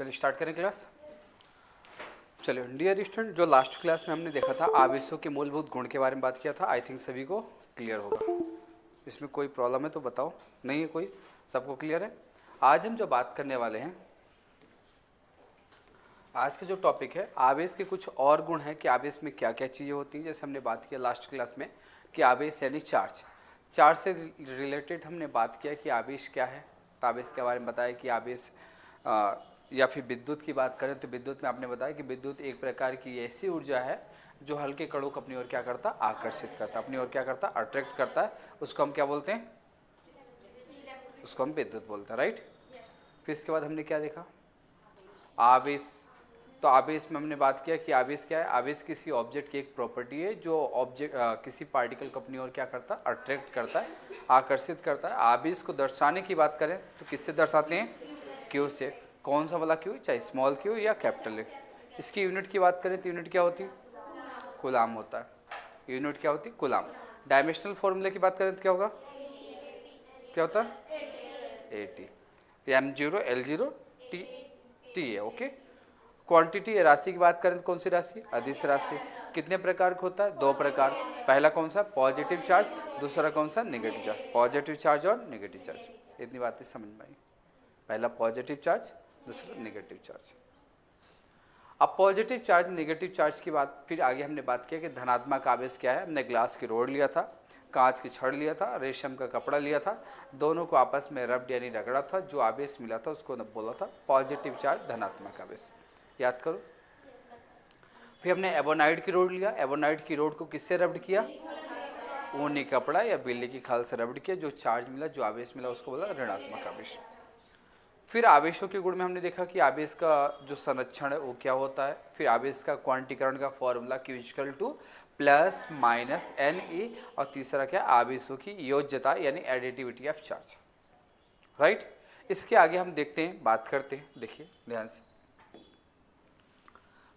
चलिए स्टार्ट करें क्लास। चलिए डियर स्टूडेंट, जो लास्ट क्लास में हमने देखा था आवेशों के मूलभूत गुण के बारे में बात किया था, आई थिंक सभी को क्लियर होगा। इसमें कोई प्रॉब्लम है तो बताओ, नहीं है कोई, सबको क्लियर है। आज हम जो बात करने वाले हैं, आज का जो टॉपिक है आवेश के कुछ और गुण हैं कि आवेश में क्या क्या चीज़ें होती हैं। जैसे हमने बात किया लास्ट क्लास में कि आवेश यानी चार्ज, चार्ज से रिलेटेड हमने बात किया कि आवेश क्या है। तो आवेश के बारे में बताया कि आवेश या फिर विद्युत की बात करें तो विद्युत में आपने बताया कि विद्युत एक प्रकार की ऐसी ऊर्जा है जो हल्के कणों को अपनी ओर क्या करता, आकर्षित करता, अपनी ओर क्या करता, अट्रैक्ट करता है। उसको हम क्या बोलते हैं, उसको हम विद्युत बोलते हैं, राइट। फिर इसके बाद हमने क्या देखा, आवेश। तो आवेश में हमने बात किया कि आवेश क्या है, आवेश किसी ऑब्जेक्ट की एक प्रॉपर्टी है जो ऑब्जेक्ट किसी पार्टिकल को अपनी ओर क्या करता है, अट्रैक्ट करता है, आकर्षित करता है। आवेश को दर्शाने की बात करें तो किससे दर्शाते हैं, क्यू से। कौन सा वाला क्यू, चाहे स्मॉल क्यू या कैपिटल ए। इसकी यूनिट की बात करें तो यूनिट क्या होती है, कूलाम होता है। यूनिट क्या होती है, कूलाम। डायमेंशनल फॉर्मूले की बात करें तो क्या होगा, क्या होता है, AT, M0 L0 T है, ओके। क्वांटिटी या राशि की बात करें तो कौन सी राशि, अदिश राशि। कितने प्रकार का होता है, दो प्रकार। पहला कौन सा, पॉजिटिव चार्ज, दूसरा कौन सा, नेगेटिव चार्ज। पॉजिटिव चार्ज और नेगेटिव चार्ज, इतनी बातें समझ में आई। पहला पॉजिटिव चार्ज, दूसरा नेगेटिव चार्ज। अब पॉजिटिव चार्ज नेगेटिव चार्ज की बात, फिर आगे हमने बात किया कि धनात्मक आवेश क्या है। हमने ग्लास की रोड लिया था, कांच की छड़ लिया था, रेशम का कपड़ा लिया था, दोनों को आपस में रब्ड यानी रगड़ा था, जो आवेश मिला था उसको बोला था पॉजिटिव चार्ज, धनात्मक आवेश। याद करो। फिर हमने एबोनाइड की रोड लिया, एबोनाइड की रोड को किससे रब्ड किया, ऊनी कपड़ा या बिल्ली की खाल से रब्ड किया, जो चार्ज मिला, जो आवेश मिला उसको बोला ऋणात्मक आवेश। फिर आवेशों के गुण में हमने देखा कि आवेश का जो संरक्षण है वो क्या होता है। फिर आवेश का क्वांटीकरण का formula Q equal two plus minus NE, और तीसरा क्या, आवेशों की योज्यता यानी एडिटिविटी ऑफ चार्ज, राइट। इसके आगे हम देखते हैं, बात करते हैं, देखिए ध्यान से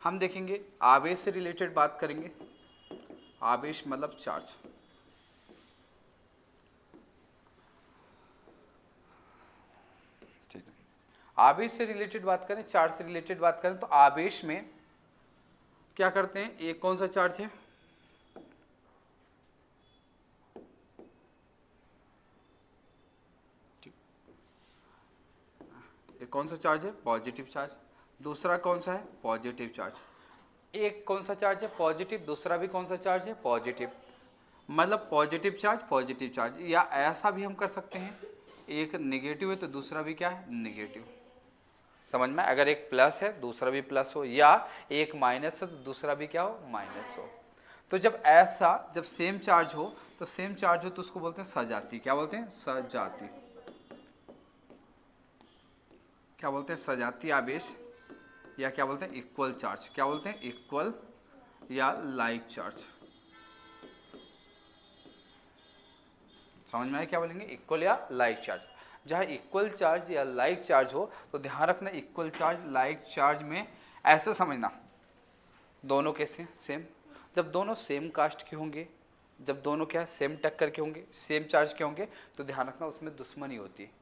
हम देखेंगे आवेश से रिलेटेड बात करेंगे। आवेश मतलब चार्ज, ठीक है। आवेश से रिलेटेड बात करें, चार्ज से रिलेटेड बात करें तो आवेश में क्या करते हैं, एक कौन सा चार्ज है, एक कौन सा चार्ज है, पॉजिटिव चार्ज। दूसरा कौन सा है, पॉजिटिव चार्ज। एक कौन सा चार्ज है, पॉजिटिव, दूसरा भी कौन सा चार्ज है, पॉजिटिव। मतलब पॉजिटिव चार्ज, या ऐसा भी हम कर सकते हैं, एक नेगेटिव है तो दूसरा भी क्या है, नेगेटिव। समझ में, अगर एक प्लस है दूसरा भी प्लस हो, या एक माइनस है तो दूसरा भी क्या हो, माइनस हो। तो जब ऐसा, जब सेम चार्ज हो तो सेम चार्ज हो तो उसको बोलते हैं सजाती। क्या बोलते हैं, सजाती। क्या बोलते हैं, सजाती आवेश, या क्या बोलते हैं, इक्वल चार्ज। क्या बोलते हैं, इक्वल या लाइक चार्ज। समझ में आया क्या बोलेंगे, इक्वल या लाइक चार्ज। जहाँ इक्वल चार्ज या लाइक चार्ज हो तो ध्यान रखना, इक्वल चार्ज लाइक चार्ज में ऐसा समझना, दोनों कैसे सेम। जब दोनों सेम कास्ट के होंगे, जब दोनों क्या सेम टक्कर के होंगे, सेम चार्ज के होंगे, तो ध्यान रखना उसमें दुश्मनी होती है।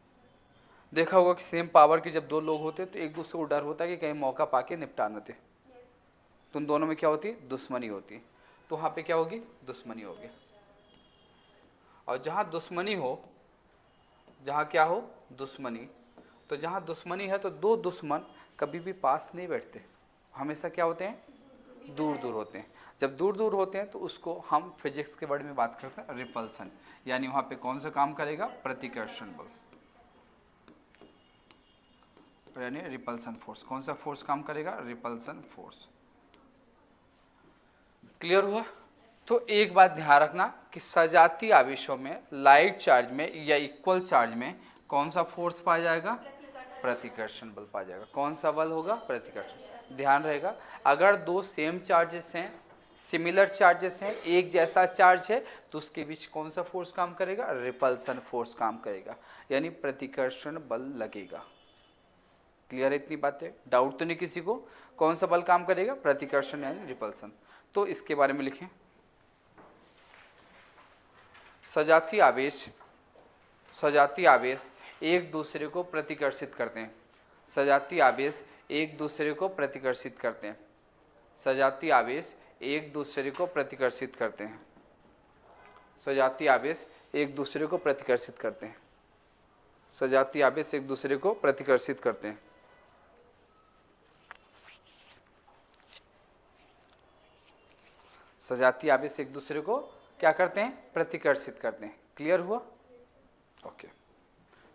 देखा होगा कि सेम पावर के जब दो लोग होते हैं तो एक दूसरे को डर होता है कि कहीं मौका पाके निपटा न दे, तो उन दोनों में क्या होती है, दुश्मनी होती है। तो वहाँ पे क्या होगी, दुश्मनी होगी। और जहाँ दुश्मनी हो, जहाँ क्या हो, दुश्मनी, तो जहाँ दुश्मनी है तो दो दुश्मन कभी भी पास नहीं बैठते, हमेशा क्या होते हैं, दूर दूर होते हैं। जब दूर दूर होते हैं तो उसको हम फिजिक्स के वर्ड में बात करते हैं रिपल्सन, यानी वहाँ पे कौन सा काम करेगा, प्रतिकर्षण बल, यानी रिपल्सन फोर्स। कौन सा फोर्स काम करेगा, रिपल्सन फोर्स। क्लियर हुआ। तो एक बात ध्यान रखना कि सजाती आवेशों में, लाइट चार्ज में या इक्वल चार्ज में कौन सा फोर्स पाया जाएगा, प्रतिकर्षण बल पाया जाएगा। कौन सा बल होगा, प्रतिकर्षण। ध्यान रहेगा, अगर दो सेम चार्जेस हैं, सिमिलर चार्जेस हैं, एक जैसा चार्ज है, तो उसके बीच कौन सा फोर्स काम करेगा, रिपल्सन फोर्स काम करेगा, यानी प्रतिकर्षण बल लगेगा। क्लियर है इतनी बातें, डाउट तो नहीं किसी को। कौन सा बल काम करेगा, प्रतिकर्षण यानी रिपल्सन। तो इसके बारे में लिखें, सजाती आवेश एक दूसरे को प्रतिकर्षित करते हैं। सजाती आवेश एक दूसरे को प्रतिकर्षित करते हैं। सजातीय आवेश एक दूसरे को प्रतिकर्षित करते हैं। सजातीय आवेश एक दूसरे को प्रतिकर्षित करते हैं। सजातीय आवेश एक दूसरे को प्रतिकर्षित करते हैं। सजातीय आवेश एक दूसरे को क्या करते हैं? प्रतिकर्षित करते हैं। क्लियर हुआ? ओके,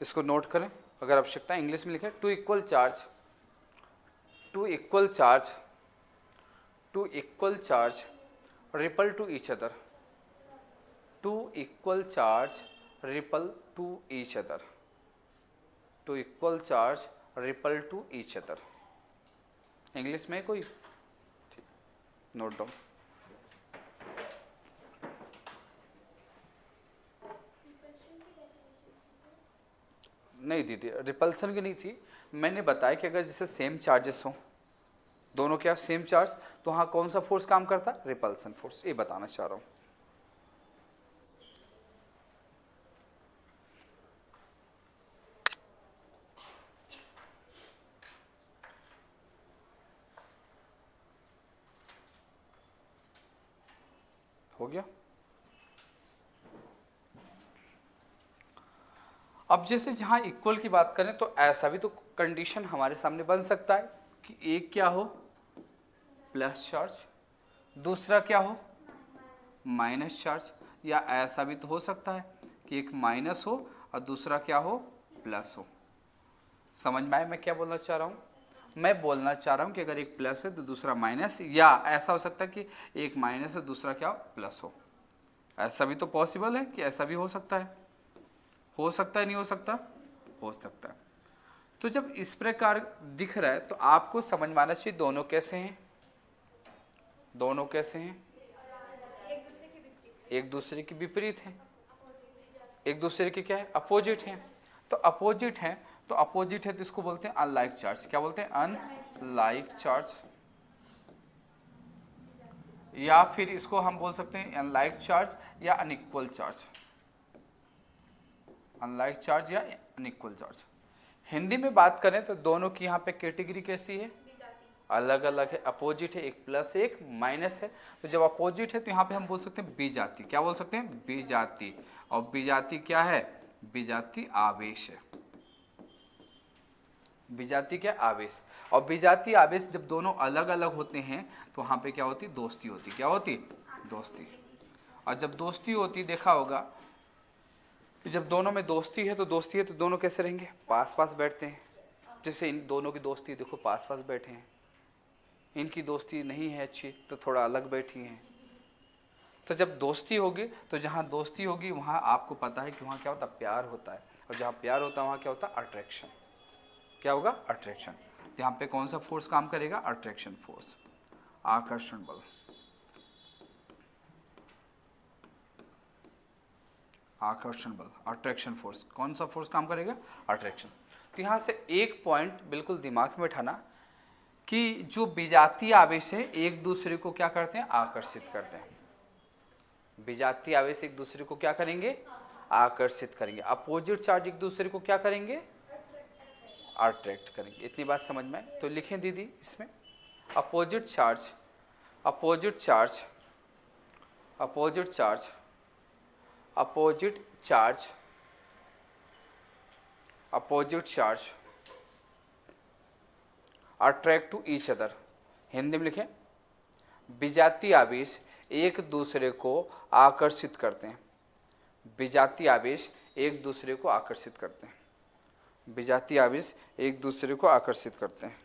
इसको नोट करें अगर आवश्यकता। इंग्लिश में लिखें two equal charge repel to each other. Two equal charge repel to each other. Two equal charge repel to each other. English में कोई? ठीक, नोट डाउन। नहीं दीदी, रिपल्सन की नहीं थी। मैंने बताया कि अगर जैसे सेम चार्जेस हों, दोनों क्या सेम चार्ज, तो हाँ कौन सा फोर्स काम करता? Repulsion force. ये बताना चाह रहा हूँ। हो गया? अब जैसे जहाँ इक्वल की बात करें तो ऐसा भी तो कंडीशन हमारे सामने बन सकता है कि एक क्या हो? प्लस चार्ज, दूसरा क्या हो? Minus charge. या ऐसा भी तो हो सकता है कि एक माइनस हो और दूसरा क्या हो? प्लस हो। समझ में आया मैं क्या बोलना चाह रहा हूँ? मैं बोलना चाह रहा हूँ कि अगर एक प्लस है तो दूसरा माइनस, या ऐसा हो सकता है कि एक माइनस है दूसरा क्या हो? प्लस हो। ऐसा भी तो पॉसिबल है कि ऐसा भी हो सकता है। हो सकता है, नहीं हो सकता? हो सकता है। तो जब इस प्रकार दिख रहा है तो आपको समझ में आना चाहिए दोनों कैसे हैं। दोनों कैसे हैं? एक दूसरे के विपरीत हैं। एक दूसरे के क्या है? अपोजिट हैं। तो अपोजिट हैं तो अपोजिट है तो इसको बोलते हैं अनलाइक चार्ज। क्या बोलते हैं? Unlike charge. या फिर इसको हम बोल सकते हैं अनलाइक चार्ज या अनइक्वल चार्ज। अनलाइक चार्ज या अनइक्वल चार्ज। हिंदी में बात करें तो दोनों की यहाँ पे कैटेगरी कैसी है? अलग अलग है। अपोजिट है, एक प्लस एक माइनस है। तो जब अपोजिट है तो यहाँ पे हम बोल सकते हैं बीजाती। क्या बोल सकते हैं? बीजाती। और बीजाती क्या है? बीजाती आवेश है। बीजाती क्या? आवेश। और बीजाती आवेश जब दोनों अलग अलग होते हैं तो वहाँ पे क्या होती? दोस्ती होती। क्या होती? दोस्ती। और जब दोस्ती होती, देखा होगा कि जब दोनों में दोस्ती है तो दोनों कैसे रहेंगे? पास पास बैठते हैं। जैसे इन दोनों की दोस्ती, देखो पास पास बैठे हैं। इनकी दोस्ती नहीं है अच्छी तो थोड़ा अलग बैठी हैं। तो जब दोस्ती होगी तो जहाँ दोस्ती होगी वहाँ आपको पता है कि वहाँ क्या होता है? प्यार होता है। और जहाँ प्यार होता है वहाँ क्या होता है? अट्रैक्शन। क्या होगा? अट्रैक्शन। तो यहाँ पे कौन सा फोर्स काम करेगा? अट्रैक्शन फोर्स, आकर्षण बल। आकर्षण बल, अट्रैक्शन फोर्स। कौन सा फोर्स काम करेगा? अट्रैक्शन। तो यहाँ से एक पॉइंट बिल्कुल दिमाग में बैठाना कि जो विजातीय आवेश है एक दूसरे को क्या करते हैं? आकर्षित करते हैं। विजातीय आवेश एक दूसरे को क्या करेंगे? आकर्षित करेंगे। अपोजिट चार्ज एक दूसरे को क्या करेंगे? अट्रैक्ट करेंगे। इतनी बात समझ में आए? तो लिखें दीदी इसमें opposite charge, opposite charge, opposite charge, opposite charge, opposite charge attract to each other. Hindi में लिखें विजातीय आवेश एक दूसरे को आकर्षित करते हैं। विजातीय आवेश एक दूसरे को आकर्षित करते हैं। विजातीय आवेश एक दूसरे को आकर्षित करते हैं।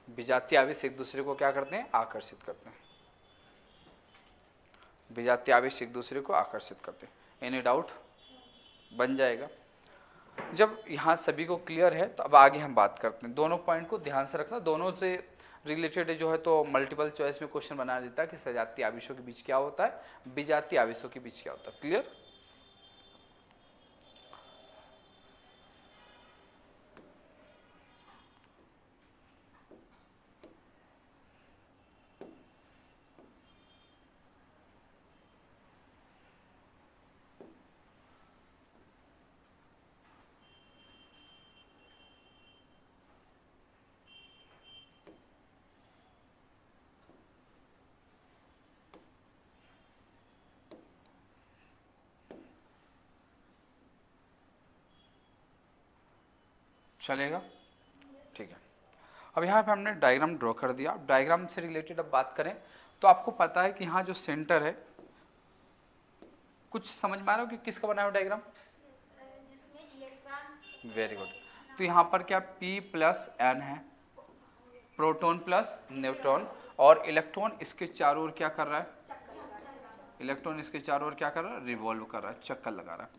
विजातीय आवेश एक दूसरे को क्या करते हैं? आकर्षित करते हैं। विजातीय आवेश एक दूसरे को आकर्षित करते हैं। Any doubt? बन जाएगा। जब यहाँ सभी को क्लियर है तो अब आगे हम बात करते हैं। दोनों पॉइंट को ध्यान से रखना, दोनों से रिलेटेड जो है तो मल्टीपल चॉइस में क्वेश्चन बना देता है कि सजातीय आवेशों के बीच क्या होता है, विजातीय आवेशों के बीच क्या होता है। क्लियर? चलेगा, ठीक है। अब यहाँ पे हमने डायग्राम ड्रॉ कर दिया। डायग्राम से रिलेटेड अब बात करें तो आपको पता है कि यहाँ जो सेंटर है, कुछ समझ में आ रहा हो कि किसका बना है डायग्राम? Very good. तो यहाँ पर क्या P प्लस N है, प्रोटॉन प्लस न्यूट्रॉन, और इलेक्ट्रॉन इसके चारों ओर क्या कर रहा है? इलेक्ट्रॉन इसके चारों ओर क्या कर रहा है? रिवॉल्व कर रहा है, चक्कर लगा रहा है।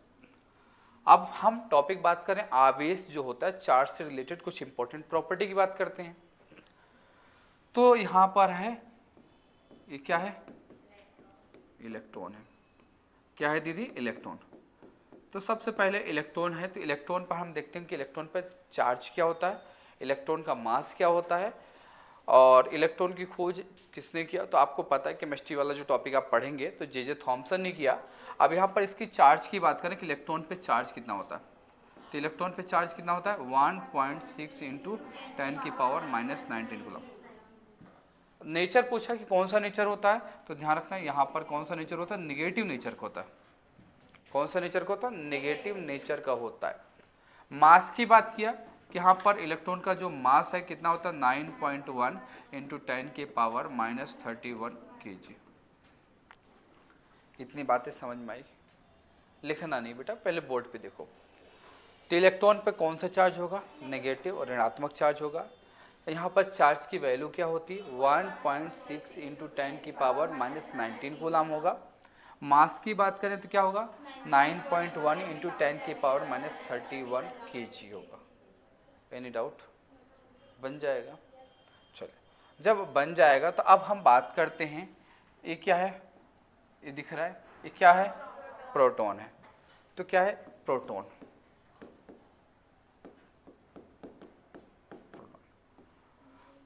अब हम टॉपिक बात करें आवेश जो होता है चार्ज से रिलेटेड कुछ इंपॉर्टेंट प्रॉपर्टी की बात करते हैं। तो यहाँ पर है, ये क्या है? इलेक्ट्रॉन है। क्या है दीदी? इलेक्ट्रॉन। तो सबसे पहले इलेक्ट्रॉन है, तो इलेक्ट्रॉन पर हम देखते हैं कि इलेक्ट्रॉन पर चार्ज क्या होता है, इलेक्ट्रॉन का मास क्या होता है, और इलेक्ट्रॉन की खोज किसने किया? तो आपको पता है केमिस्ट्री वाला जो टॉपिक आप पढ़ेंगे तो जे थॉमसन ने किया। अब यहाँ पर इसकी चार्ज की बात करें कि इलेक्ट्रॉन पे चार्ज कितना होता है, तो इलेक्ट्रॉन पे चार्ज कितना होता है? 1.6 इंटू 10 की पावर -19 कूलम। नेचर पूछा कि कौन सा नेचर होता है, तो ध्यान रखना यहाँ पर कौन सा नेचर होता है? निगेटिव नेचर का होता है। कौन सा नेचर का होता है? निगेटिव नेचर का होता है। मास की बात किया कि यहाँ पर इलेक्ट्रॉन का जो मास है कितना होता है? 9.1 इंटू 10 की पावर -31 kg। इतनी बातें समझ में आई? लिखना नहीं बेटा, पहले बोर्ड पे देखो। तो इलेक्ट्रॉन पे कौन सा चार्ज होगा? नेगेटिव और ऋणात्मक चार्ज होगा। यहाँ पर चार्ज की वैल्यू क्या होती है? 1.6 इंटू 10 की पावर -19 कूलम होगा। मास की बात करें तो क्या होगा? 9.1 इंटू 10 की पावर -31 kg होगा। Any doubt? बन जाएगा? चलो, जब बन जाएगा तो अब हम बात करते हैं, ये क्या है? ये दिख रहा है, ये क्या है? प्रोटॉन है। तो क्या है? प्रोटॉन।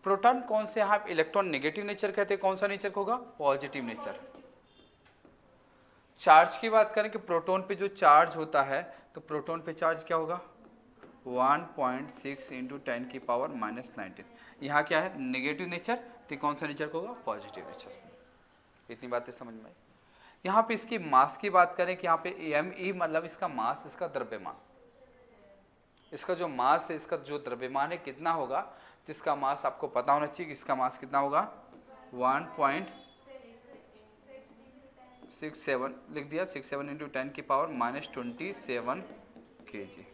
प्रोटॉन कौन से? यहाँ इलेक्ट्रॉन नेगेटिव नेचर कहते हैं, कौन सा नेचर होगा? Positive nature. चार्ज की बात करें कि प्रोटॉन पे जो चार्ज होता है, तो प्रोटॉन पे चार्ज क्या होगा? 1.6 इंटू 10 की पावर -19। यहाँ क्या है? नेगेटिव नेचर, तो कौन सा नेचर होगा? Positive nature. इतनी बातें समझ में आई? यहाँ पे इसकी मास की बात करें कि यहाँ पे me मतलब इसका मास, इसका द्रव्यमान, इसका जो मास है, इसका जो द्रव्यमान है कितना होगा? तो इसका मास आपको पता होना चाहिए कि इसका मास कितना होगा? 1.67 लिख दिया, 67 इंटू 10 की पावर -27 kg।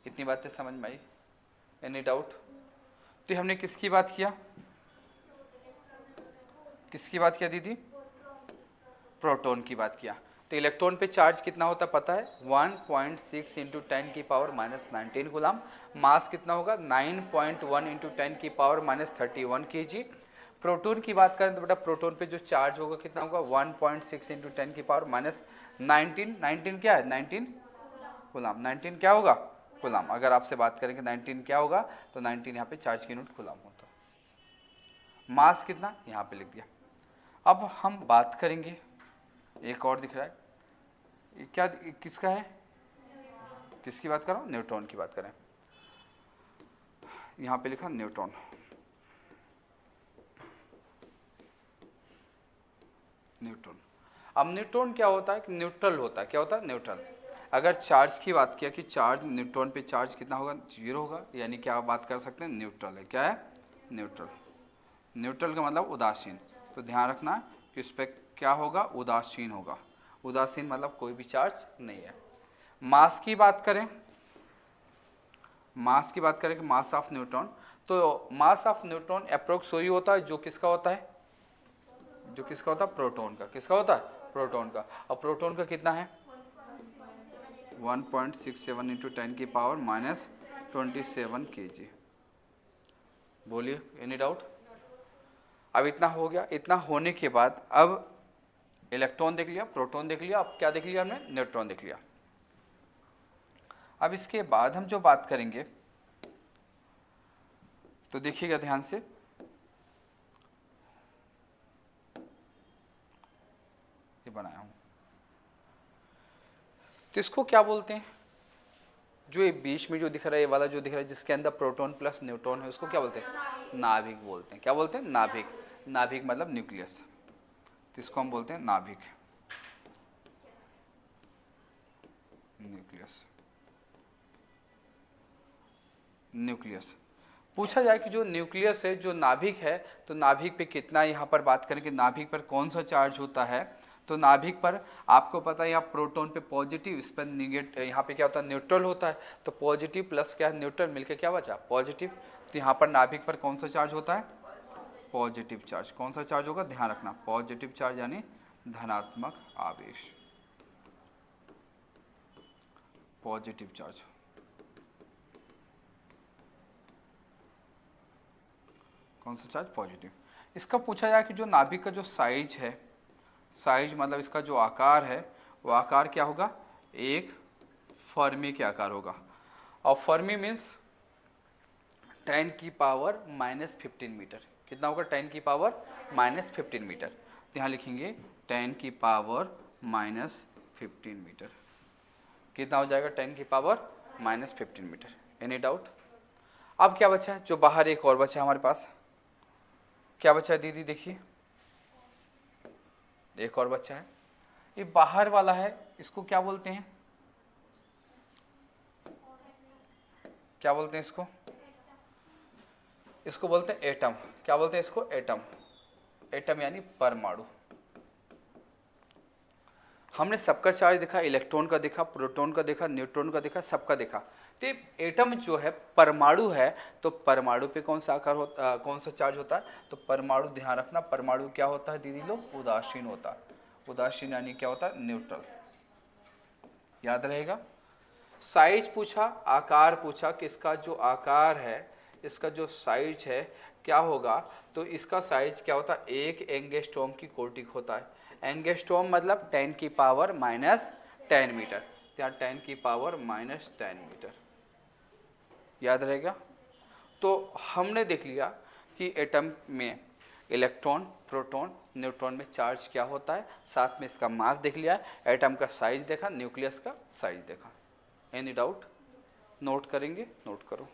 इतनी बातें समझ में आई? Any doubt? तो हमने किसकी बात किया? किसकी बात किया दीदी? प्रोटॉन की बात किया। तो इलेक्ट्रॉन पे चार्ज कितना होता है पता है? 1.6 इंटू 10 की पावर -19 कूलम। मास कितना होगा? 9.1 इंटू 10 की पावर -31 kg। प्रोटॉन की बात करें तो बेटा प्रोटॉन पे जो चार्ज होगा कितना होगा? 1.6 इंटू 10 की पावर -19 क्या है? 19 कूलम। 19 क्या होगा? कूलम। अगर आपसे बात करें कि 19 क्या होगा, तो 19 यहाँ पे चार्ज की यूनिट कूलम होता है। मास कितना? यहाँ पे लिख दिया। अब हम बात करेंगे, एक और दिख रहा है, ये क्या? किसका है? किसकी बात कर रहा हूँ? न्यूट्रॉन की बात करें। यहाँ पे लिखा न्यूट्रॉन। न्यूट्रॉन। अब न्यूट्रॉन क्या होता है? कि न्यूट्रल होता है। क्या होता है? न्यूट्रल। अगर चार्ज की बात किया कि चार्ज, न्यूट्रॉन पे चार्ज कितना होगा? 0 होगा, यानी क्या बात कर सकते हैं? न्यूट्रल है। क्या है? न्यूट्रल। न्यूट्रल का मतलब उदासीन। तो ध्यान रखना कि उस पर क्या होगा? उदासीन होगा। उदासीन मतलब कोई भी चार्ज नहीं है। मास की बात करें, मास की बात करें कि मास ऑफ न्यूट्रॉन, तो मास ऑफ न्यूट्रॉन अप्रोक्स वही होता है जो किसका होता है? जो किसका होता है? प्रोटॉन का। किसका होता है? प्रोटॉन का। और प्रोटॉन का कितना है? 1.67 इंटू 10 की पावर -27 kg। बोलिए, एनी डाउट? अब इतना हो गया। इतना होने के बाद अब इलेक्ट्रॉन देख लिया, प्रोटॉन देख लिया, अब क्या देख लिया हमने? न्यूट्रॉन देख लिया। अब इसके बाद हम जो बात करेंगे, तो देखिएगा ध्यान से, ये बनाया हूं, तो इसको क्या बोलते हैं? जो ये बीच में जो दिख रहा है, ये वाला जो दिख रहा है जिसके अंदर प्रोटॉन प्लस न्यूट्रॉन है, उसको क्या बोलते हैं? नाभिक बोलते हैं। क्या बोलते हैं? नाभिक। नाभिक मतलब न्यूक्लियस, तो इसको हम बोलते हैं नाभिक, न्यूक्लियस। न्यूक्लियस। पूछा जाए कि जो न्यूक्लियस है, जो नाभिक है, तो नाभिक पे कितना, यहाँ पर बात करें कि नाभिक पर कौन सा चार्ज होता है, तो नाभिक पर आपको पता है यहाँ प्रोटॉन पे पॉजिटिव, इस पर निगेटिव, यहाँ पे क्या होता है न्यूट्रल होता है, तो पॉजिटिव प्लस क्या है न्यूट्रल मिलके क्या बचा पॉजिटिव। तो यहाँ पर नाभिक पर कौन सा चार्ज होता है, पॉजिटिव चार्ज। कौन सा चार्ज होगा, ध्यान रखना, पॉजिटिव चार्ज यानी धनात्मक आवेश, पॉजिटिव चार्ज। कौन सा चार्ज, पॉजिटिव। इसका पूछा जाए कि जो नाभिक का जो साइज है, साइज मतलब इसका जो आकार है, वो आकार क्या होगा, एक फर्मी के आकार होगा। और फर्मी मीन्स 10 की पावर -15 मीटर। कितना होगा, 10 की पावर -15 मीटर। तो यहाँ लिखेंगे 10 की पावर -15 मीटर। कितना हो जाएगा, 10 की पावर -15 मीटर। Any doubt. अब क्या बचा है, जो बाहर एक और बचा है हमारे पास, क्या बचा है दीदी, देखिए एक और बच्चा है, ये बाहर वाला है, इसको क्या बोलते हैं, क्या बोलते हैं इसको, इसको बोलते हैं एटम। क्या बोलते हैं इसको, एटम। एटम यानी परमाणु। हमने सबका चार्ज देखा, इलेक्ट्रॉन का देखा, प्रोटॉन का देखा, न्यूट्रॉन का देखा, सबका देखा। तो एटम जो है परमाणु है, तो परमाणु पे कौन सा आकार होता, कौन सा चार्ज होता है, तो परमाणु, ध्यान रखना, परमाणु क्या होता है दीदी लोग, उदासीन होता है। उदासीन यानी क्या होता है, न्यूट्रल। याद रहेगा। साइज पूछा, आकार पूछा कि इसका जो आकार है, इसका जो साइज है क्या होगा, तो इसका साइज क्या होता है, एक एंगस्ट्रॉम की कोटि होता है। एंगस्ट्रॉम मतलब 10 की पावर -10 मीटर, यहाँ 10 की पावर -10 मीटर। याद रहेगा। तो हमने देख लिया कि एटम में इलेक्ट्रॉन, प्रोटॉन, न्यूट्रॉन में चार्ज क्या होता है, साथ में इसका मास देख लिया, एटम का साइज देखा, न्यूक्लियस का साइज देखा। एनी डाउट, नोट करेंगे, नोट करो।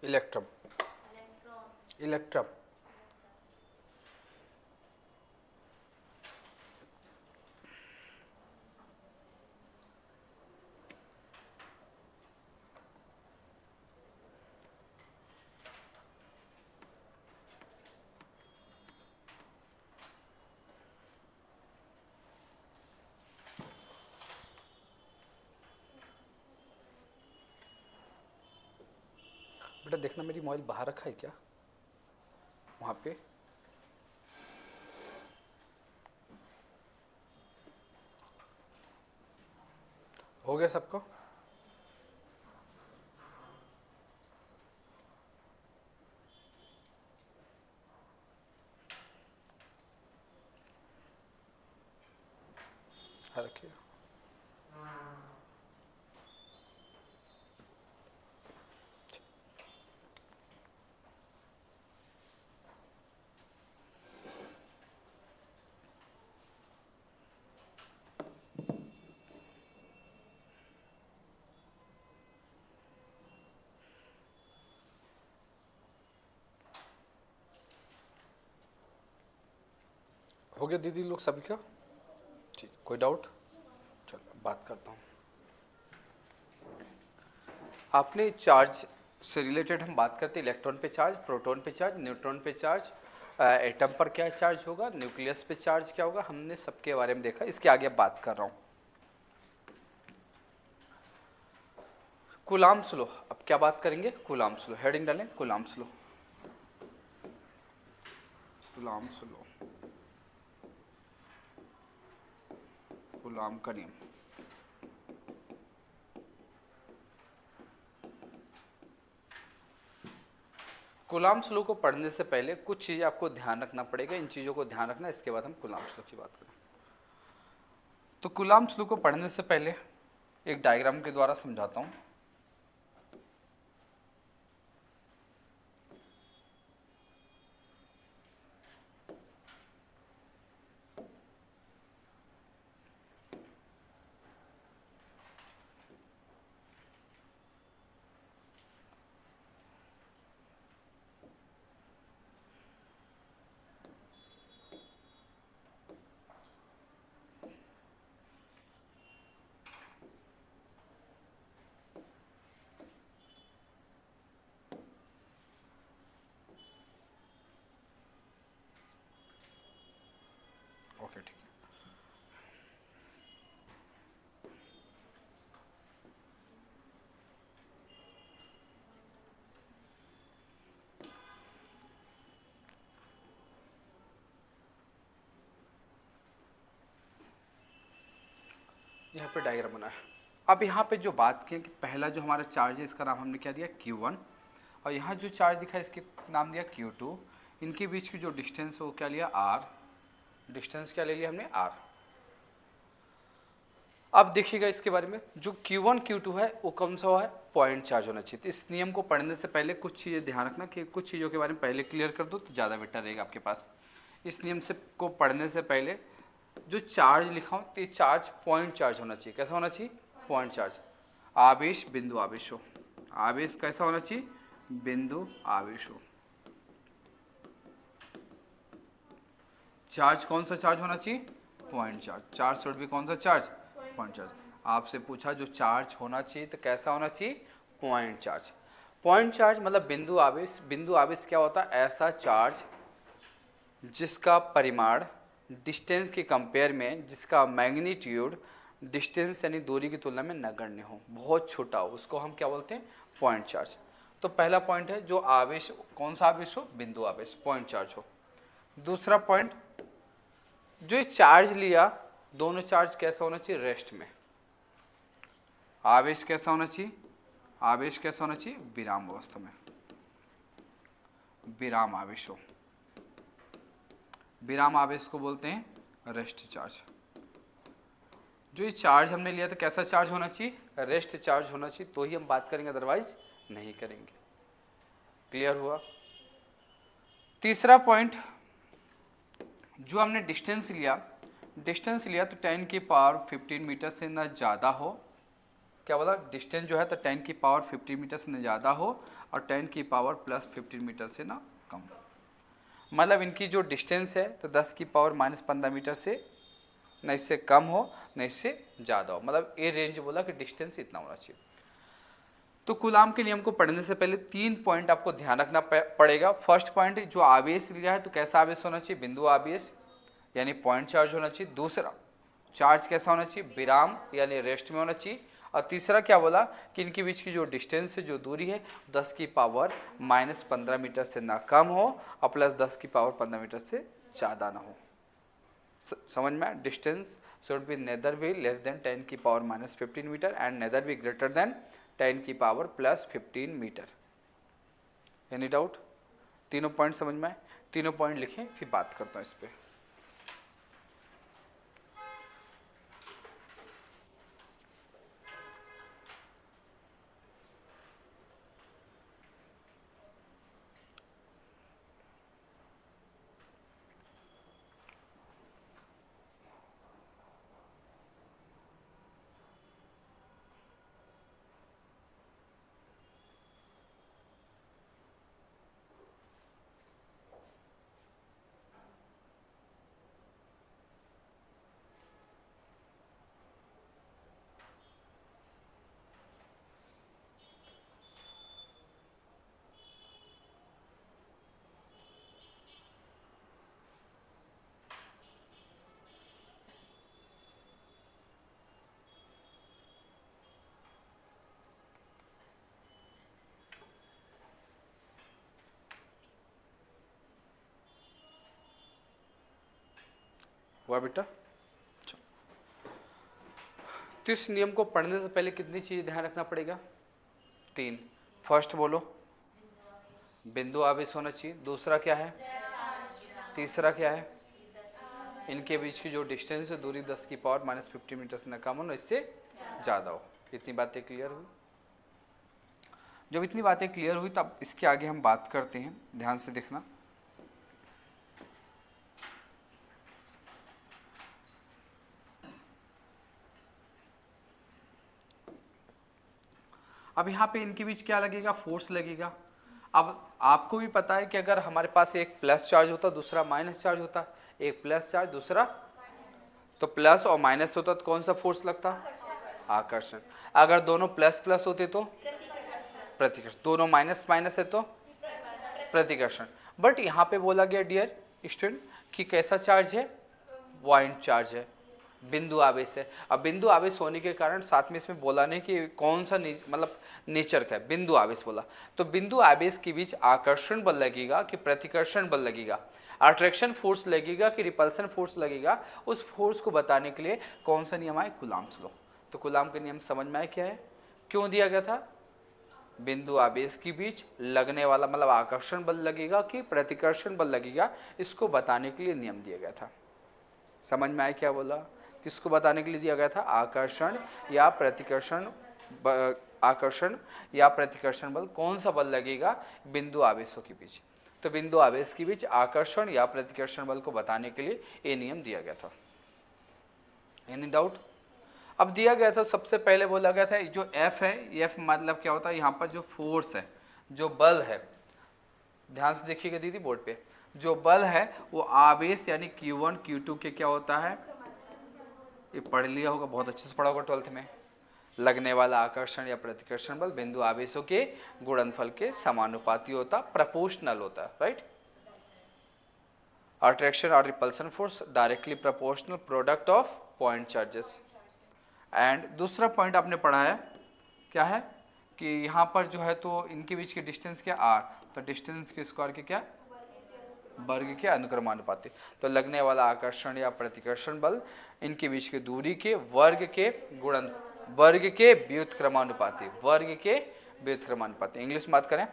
Electrum, Electrum. बेटा देखना मेरी मोबाइल बाहर रखा है क्या वहाँ पे? हो गया सबको? हाँ, रखिए। हो गया दीदी लोग सभी का? ठीक, कोई डाउट? चलो बात करता हूँ। आपने चार्ज से रिलेटेड हम बात करते हैं, इलेक्ट्रॉन पे चार्ज, प्रोटॉन पे चार्ज, न्यूट्रॉन पे चार्ज, एटम पर क्या चार्ज होगा, न्यूक्लियस पे चार्ज क्या होगा, हमने सबके बारे में देखा। इसके आगे बात कर रहा हूँ कूलाम्ब्स लॉ। अब क्या बात करेंगे? कूलाम्ब्स लॉ। हेडिंग डालें कूलाम्ब्स लॉ, कूलाम्ब्स लॉ, कूलाम्ब का नियम। कूलाम्ब्स लॉ को पढ़ने से पहले कुछ चीज़ें आपको ध्यान रखना पड़ेगा, इन चीज़ों को ध्यान रखना, इसके बाद हम कूलाम्ब्स लॉ की बात करें। तो कूलाम्ब्स लॉ को पढ़ने से पहले एक डायग्राम के द्वारा समझाता हूँ। ओके ठीक है। यहाँ पे डायग्राम बना है। अब यहाँ पे जो बात की कि पहला जो हमारा चार्ज है इसका नाम हमने क्या दिया Q1, और यहाँ जो चार्ज दिखा है इसके नाम दिया Q2। इनके बीच की जो डिस्टेंस है वो क्या लिया R, डिस्टेंस क्या ले लिया हमने R। अब देखिएगा इसके बारे में, जो Q1 Q2 है वो कौन सा है? पॉइंट चार्ज होना चाहिए। तो इस नियम को पढ़ने से पहले कुछ चीज़ें ध्यान रखना कि कुछ चीज़ों के बारे में पहले क्लियर कर दो तो ज़्यादा बेटर रहेगा आपके पास। इस नियम से को पढ़ने से पहले जो चार्ज लिखा हूँ तो ये चार्ज पॉइंट चार्ज होना चाहिए। कैसा होना चाहिए? Point charge. आवेश बिंदु आवेश हो, आवेश कैसा होना चाहिए? बिंदु आवेश हो। चार्ज कौन सा चार्ज होना चाहिए? Point charge. चार्ज शुड भी कौन सा चार्ज? Point charge. आपसे पूछा जो चार्ज होना चाहिए तो कैसा होना चाहिए? Point charge. पॉइंट चार्ज मतलब बिंदु आवेश। बिंदु आवेश क्या होता है? ऐसा चार्ज जिसका परिमाण डिस्टेंस के कंपेयर में, जिसका मैग्नीट्यूड डिस्टेंस यानी दूरी की तुलना में नगण्य हो, बहुत छोटा हो, उसको हम क्या बोलते हैं? Point charge. तो पहला पॉइंट है जो आवेश, कौन सा आवेश हो? बिंदु आवेश, पॉइंट चार्ज हो। दूसरा पॉइंट, जो चार्ज लिया, दोनों चार्ज कैसा होना चाहिए? रेस्ट में। आवेश कैसा होना चाहिए? आवेश कैसा होना चाहिए? विराम अवस्था में, विराम आवेश हो। विराम आवेश को बोलते हैं रेस्ट चार्ज। जो ये चार्ज हमने लिया था कैसा चार्ज होना चाहिए? रेस्ट चार्ज होना चाहिए, तो ही हम बात करेंगे, अदरवाइज नहीं करेंगे। क्लियर हुआ? तीसरा पॉइंट, जो हमने डिस्टेंस लिया तो 10 की पावर 15 मीटर से ना ज़्यादा हो क्या बोला, डिस्टेंस जो है तो 10 की पावर 15 मीटर से न ज़्यादा हो और 10 की पावर प्लस 15 मीटर से ना कम। मतलब इनकी जो डिस्टेंस है तो 10 की पावर माइनस 15 मीटर से न इससे कम हो न इससे ज़्यादा हो, मतलब ये रेंज बोला कि डिस्टेंस इतना होना चाहिए। तो कूलाम के नियम को पढ़ने से पहले 3 पॉइंट आपको ध्यान रखना पड़ेगा। फर्स्ट पॉइंट, जो आवेश लिया है तो कैसा आवेश होना चाहिए, बिंदु आवेश यानी पॉइंट चार्ज होना चाहिए। दूसरा, चार्ज कैसा होना चाहिए, विराम यानी रेस्ट में होना चाहिए। और तीसरा क्या बोला कि इनके बीच की जो डिस्टेंस है, जो दूरी है, 10 की पावर माइनस 15 मीटर से ना कम हो और प्लस 10 की पावर 15 मीटर से ज़्यादा ना हो। समझ में, distance should be neither be less than 10 की power minus 15 metre and neither be greater than 10 की power plus 15 metre. Any doubt? तीनों पॉइंट समझ में आए? तीनों पॉइंट लिखें, फिर बात करता हूँ इस पर। हुआ बेटा? तो इस नियम को पढ़ने से पहले कितनी चीज़ ध्यान रखना पड़ेगा, 3। फर्स्ट बोलो, बिंदु आवेश होना चाहिए। दूसरा क्या है, तीसरा क्या है, इनके बीच की जो डिस्टेंस है, दूरी 10 की पावर माइनस 50 मीटर से न कम हो न इससे ज़्यादा हो। इतनी बातें क्लियर हुई? जब इतनी बातें क्लियर हुई तब इसके आगे हम बात करते हैं, ध्यान से देखना। अब यहाँ पे इनके बीच क्या लगेगा, फोर्स लगेगा। अब आपको भी पता है कि अगर हमारे पास एक प्लस चार्ज होता, दूसरा माइनस चार्ज होता, एक प्लस चार्ज दूसरा, तो प्लस और माइनस होता तो कौन सा फोर्स लगता, आकर्षण। अगर दोनों प्लस प्लस होते तो प्रतिकर्षण, दोनों माइनस माइनस है तो प्रतिकर्षण। बट यहाँ पे बोला गया डियर स्टूडेंट कि कैसा चार्ज है, पॉइंट चार्ज है, बिंदु आवेश है। अब बिंदु आवेश होने के कारण साथ में इसमें बोला नहीं कि कौन सा मतलब नेचर का है, बिंदु आवेश बोला। तो बिंदु आवेश के बीच आकर्षण बल लगेगा कि प्रतिकर्षण बल लगेगा, अट्रैक्शन फोर्स लगेगा कि रिपल्सन फोर्स लगेगा, उस फोर्स को बताने के लिए कौन सा नियम आए, कूलाम्स लॉ। तो कूलाम का नियम समझ में आया क्या है, क्यों दिया गया था, बिंदु आवेश के बीच लगने वाला मतलब आकर्षण बल लगेगा कि प्रतिकर्षण बल लगेगा, इसको बताने के लिए नियम दिया गया था। समझ में आया क्या बोला, किसको बताने के लिए दिया गया था, आकर्षण या प्रतिकर्षण, आकर्षण या प्रतिकर्षण बल कौन सा बल लगेगा बिंदु आवेशों के बीच। तो बिंदु आवेश के बीच आकर्षण या प्रतिकर्षण बल को बताने के लिए ये नियम दिया गया था। Any doubt? अब दिया गया था, सबसे पहले बोला गया था जो F है, F मतलब क्या होता है, यहाँ पर जो फोर्स है, जो बल है, ध्यान से देखिएगा दीदी बोर्ड पे, जो बल है वो आवेश यानी Q1 Q2 के क्या होता है, ये पढ़ लिया होगा, बहुत अच्छे से पढ़ा होगा 12th में। लगने वाला आकर्षण या प्रतिकर्षण बल बिंदु आवेशों के गुणनफल के समानुपाती होता, प्रपोर्शनल होता, राइट। अट्रैक्शन और repulsion force directly proportional product of point charges. And दूसरा पॉइंट आपने पढ़ा है क्या है कि यहाँ पर जो है तो इनके बीच की डिस्टेंस क्या, r, तो डिस्टेंस के स्क्वायर के क्या, वर्ग के अनुक्रमानुपाती। तो लगने वाला आकर्षण या प्रतिकर्षण बल इनके बीच की दूरी के वर्ग के गुणन, वर्ग के व्युत्क्रमानुपाती, वर्ग के व्युत्क्रमानुपाती। इंग्लिश में बात करें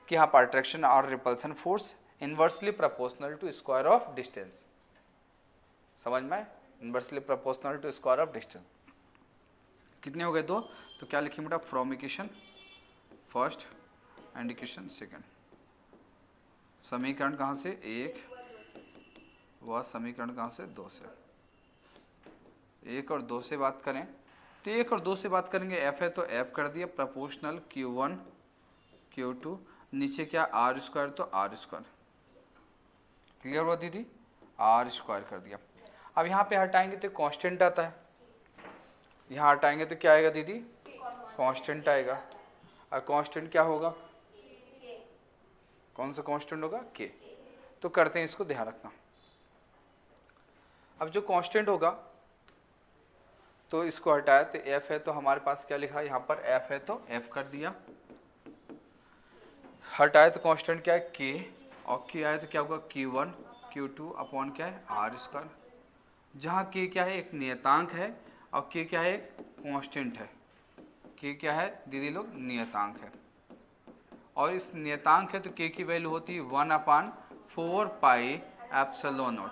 कि यहाँ पर अट्रैक्शन और repulsion force inversely proportional to square of distance. समझ में, inversely proportional to square of distance. कितने हो गए, 2। तो क्या लिखें बेटा, from equation first and equation second. समीकरण कहाँ से, 1, वह समीकरण कहाँ से, 2 से। 1 और 2 से बात करें तो 1 और 2 से बात करेंगे, एफ है तो एफ कर दिया प्रोपोर्शनल Q1 Q2, नीचे क्या आर स्क्वायर तो आर स्क्वायर, क्लियर हुआ दीदी, आर स्क्वायर कर दिया। अब यहाँ पे हटाएंगे तो कांस्टेंट आता है, यहाँ हटाएंगे तो क्या आएगा दीदी, कांस्टेंट आएगा। और कांस्टेंट क्या होगा, कौन सा कांस्टेंट होगा, के। तो करते हैं इसको, ध्यान रखना। अब जो कांस्टेंट होगा तो इसको हटाया तो एफ है तो हमारे पास क्या लिखा है यहाँ पर, एफ है तो एफ कर दिया, हटाए तो कांस्टेंट क्या है के, और के आए तो क्या होगा Q1 Q2 अपॉन क्या है आर स्क्वायर, जहाँ के क्या है एक नियतांक है और के क्या है एक कांस्टेंट है। के क्या है दीदी लोग, नियतांक है, और इस नियतांक है तो के की वैल्यू होती है 1/4 पाई एप्सिलॉन नॉट।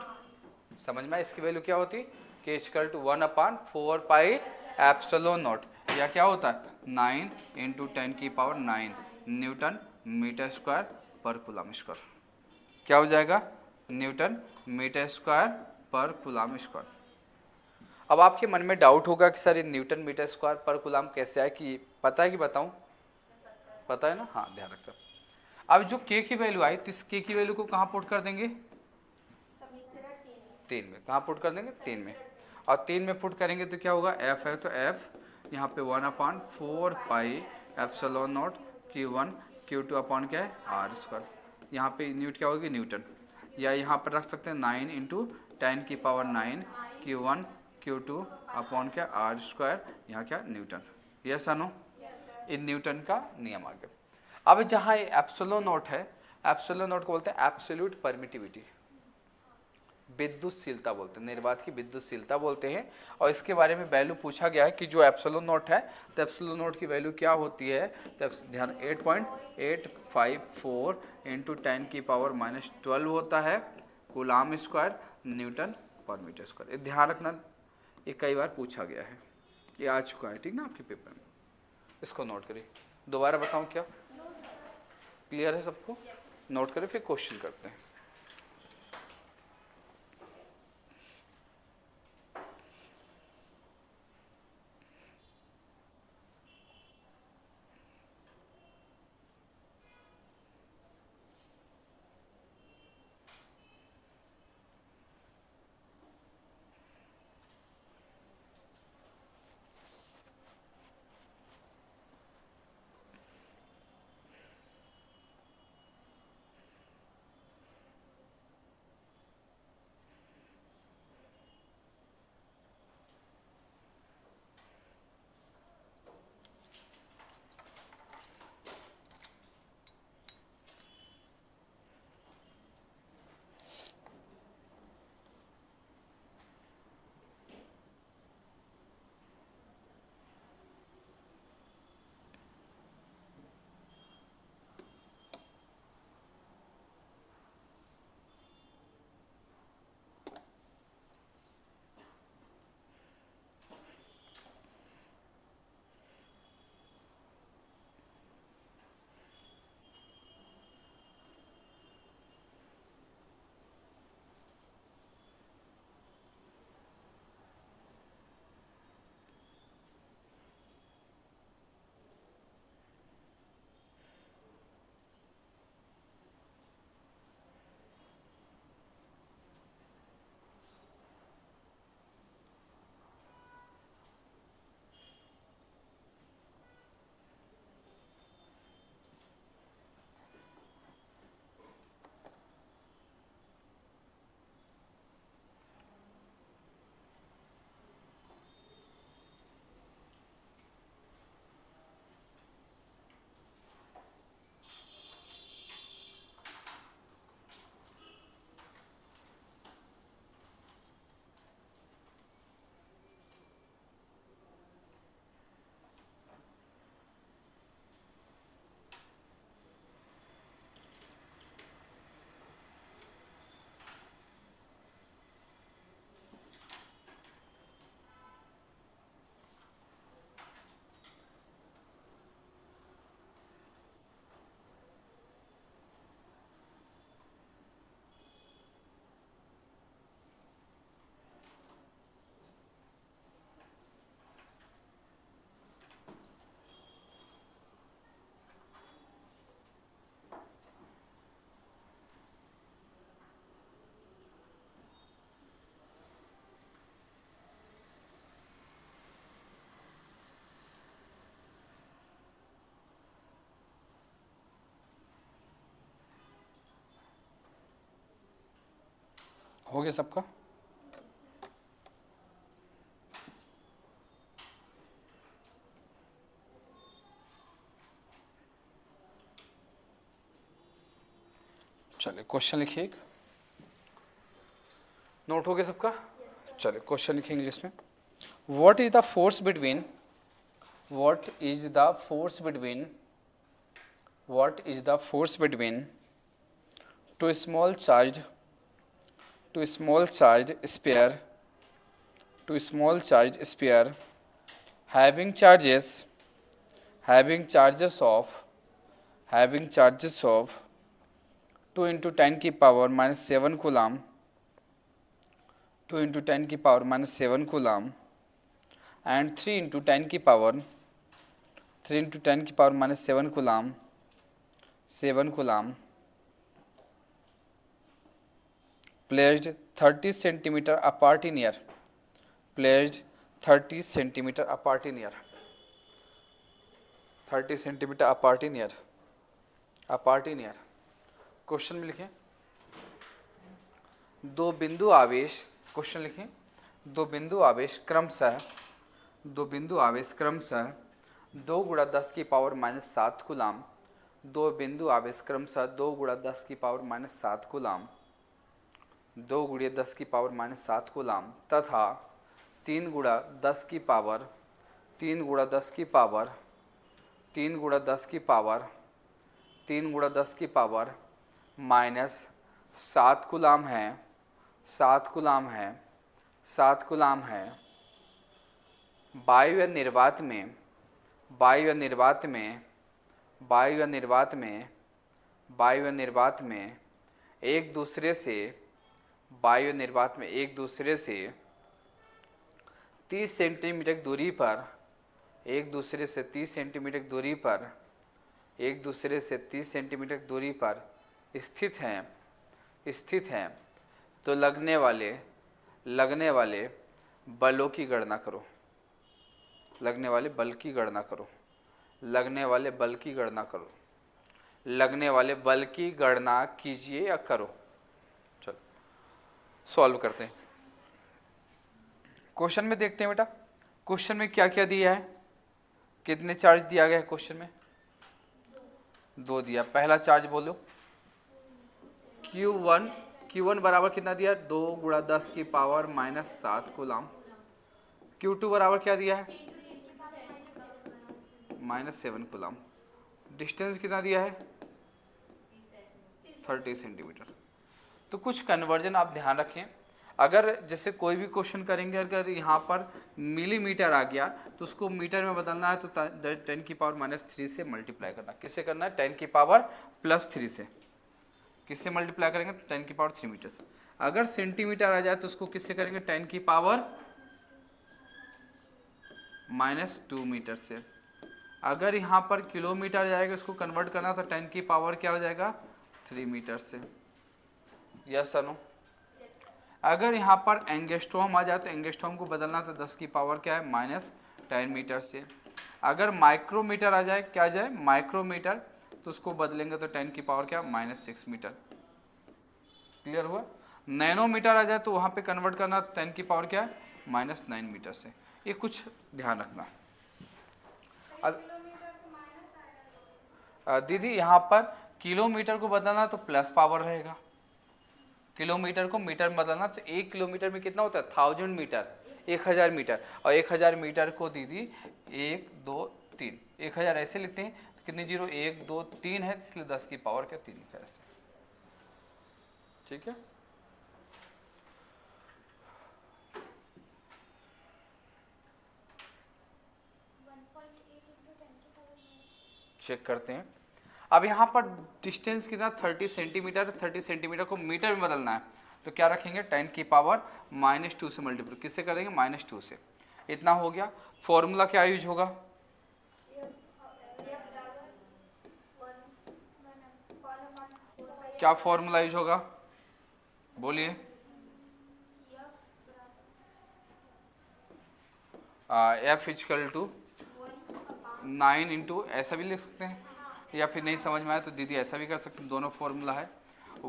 समझ में, इसकी वैल्यू क्या होती है, K equal to 1/4 pi epsilon naught, या क्या होता है 9 × 10⁹ न्यूटन मीटर स्क्वायर पर कूलम स्क्वायर। क्या हो जाएगा, न्यूटन मीटर स्क्वायर पर कूलम स्क्वायर। अब आपके मन में डाउट होगा कि सर ये न्यूटन मीटर स्क्वायर पर कूलम कैसे आए, कि पता है कि बताऊं, पता है ना, हाँ ध्यान रखना। अब जो के की वैल्यू आई तो इस के की वैल्यू को कहाँ पुट कर देंगे, 3 में, कहाँ पुट कर देंगे 3 में, और 3 में पुट करेंगे तो क्या होगा, एफ है तो एफ यहाँ पे 1/4 pi epsilon not Q1 Q2 upon क्या है आर स्क्वायर, यहाँ पे न्यूट क्या होगी न्यूटन, या यहाँ पर रख सकते हैं 9 × 10⁹ Q1 Q2 अपॉन क्या आर स्क्वायर, यहाँ क्या Newton. Yes no, in newton का नियम आ गया। अब जहाँ एप्सिलॉन नॉट है, एप्सिलॉन नॉट को बोलते हैं एब्सोल्यूट परमिटिविटी, विद्युतशीलता बोलते हैं, निर्वात की विद्युतशीलता बोलते हैं। और इसके बारे में वैल्यू पूछा गया है कि जो एप्सिलॉन नॉट है तो एप्सिलॉन नॉट की वैल्यू क्या होती है, तो ध्यान 8.854 × 10⁻⁻12 होता है कूलाम स्क्वायर न्यूटन पर मीटर स्क्वायर। ये ध्यान रखना, ये कई बार पूछा गया है, ये आ चुका है ठीक ना आपके पेपर में, इसको नोट करिए। दोबारा बताऊँ क्या, क्लियर है सबको, नोट करें फिर क्वेश्चन करते हैं। हो गया सबका? चलिए क्वेश्चन लिखिए एक। नोट हो गया सबका? चलिए क्वेश्चन लिखिए इंग्लिश में। What is the force between what is the force between two small charged sphere having charges of 2 into 10 की पावर minus 7 कूलम 2 into 10 की power minus 7 coulomb and 3 into 10 की power minus 7 coulomb placed 30 centimeter apart in air, placed 30 centimeter apart in air, 30 centimeter apart in air, question में लिखें दो बिंदु आवेश, question लिखें दो बिंदु आवेश क्रमशः 2 गुणा 10 की पावर माइनस 7 कूलम, 2 बिंदु आवेश क्रमशः 2 गुणा 10 की पावर माइनस 7 कूलम, 2 गुणा 10 की पावर माइनस 7 कूलम तथा 3 गुणा 10 की पावर माइनस 7 कूलम है वायु निर्वात में एक दूसरे से 30 सेंटीमीटर दूरी पर स्थित हैं तो लगने वाले बलों की गणना करो। लगने वाले बल की गणना कीजिए या करो। चलो सॉल्व करते हैं। क्वेश्चन में देखते हैं बेटा, क्वेश्चन में क्या क्या दिया है, कितने चार्ज दिया गया है क्वेश्चन में? 2 दिया। पहला चार्ज बोलो Q1 बराबर कितना दिया? 2 गुणा 10 की पावर माइनस 7 कूलम। Q2 बराबर क्या दिया है? Minus 7 coulomb. डिस्टेंस कितना दिया है? 30 सेंटीमीटर। तो कुछ कन्वर्जन आप ध्यान रखें, अगर जैसे कोई भी क्वेश्चन करेंगे, अगर यहाँ पर मिलीमीटर आ गया तो उसको मीटर में बदलना है तो 10 की पावर माइनस 3 से मल्टीप्लाई करना। किससे करना है? 10 की पावर प्लस 3 से। किससे मल्टीप्लाई करेंगे? 10 की पावर 3 मीटर से। अगर सेंटीमीटर आ जाए तो उसको किससे करेंगे? 10 की पावर माइनस 2 मीटर से। अगर यहाँ पर किलोमीटर जाएगा, इसको कन्वर्ट करना तो 10 की पावर क्या हो जाएगा? 3 मीटर से। Yes no? अगर यहाँ पर एंगस्ट्रॉम आ जाए तो एंगस्ट्रॉम को बदलना तो 10 की पावर क्या है? माइनस 10 मीटर से। अगर माइक्रोमीटर आ जाए, क्या आ जाए? माइक्रोमीटर, तो उसको बदलेंगे तो 10 की पावर क्या? Minus 6 metre. क्लियर हुआ? नैनोमीटर आ जाए तो वहाँ पे कन्वर्ट करना तो 10 की पावर क्या है? माइनस 9 मीटर से। ये कुछ ध्यान रखना। अब दीदी यहाँ पर किलोमीटर को बदलना तो प्लस पावर रहेगा, किलोमीटर को मीटर में बदलना तो 1 किलोमीटर में कितना होता है? 1000 मीटर, 1000 मीटर। और 1000 मीटर को दीदी 1 2 3, 1000 ऐसे लिखते हैं तो कितनी जीरो? 1 2 3 है, इसलिए 10 की पावर क्या? 3 लिखा है ऐसे। ठीक है, चेक करते हैं। अब यहाँ पर डिस्टेंस कितना? 30 सेंटीमीटर। 30 सेंटीमीटर को मीटर में बदलना है तो क्या रखेंगे? 10 की पावर माइनस 2 से मल्टीप्लाई। किससे करेंगे? माइनस 2 से। इतना हो गया। फॉर्मूला क्या यूज होगा? क्या फॉर्मूला यूज होगा? बोलिए। F इक्वल टू 9 इंटू, ऐसा भी लिख सकते हैं, या फिर नहीं समझ में आए तो दीदी ऐसा भी कर सकते हैं। दोनों फॉर्मूला है।